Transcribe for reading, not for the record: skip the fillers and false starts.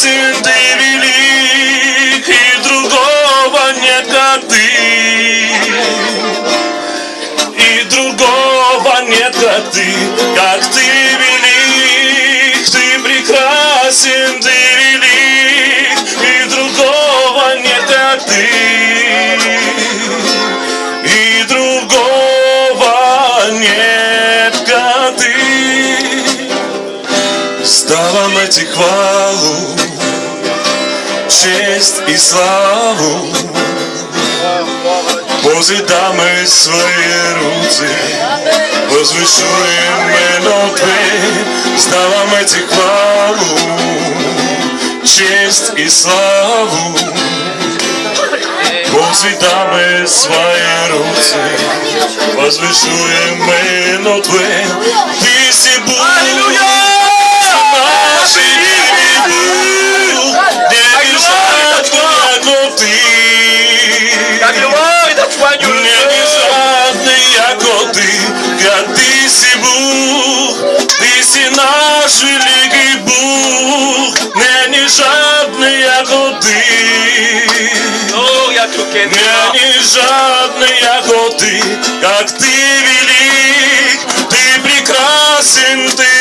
прекрасен, ты велик, и другого нет, как ты. И другого нет, как ты велик, ты прекрасен, ты велик, и другого нет, как ты. И другого нет, как ты. Ставам эти хвалу, честь и славу, позидаме свои руцы, возвышуем имено Твое. Ставаме Ти хвалу, честь и славу, позидаме свои руцы, возвышуем имено Твое. Ты си Бог, наши Бог, не бежать, како Ти. Не жадный, яко ты, как ты си Бог, ты си наш великий Бог. Не жадный, яко ты, не жадный, яко ты, как ты велик, ты прекрасен, ты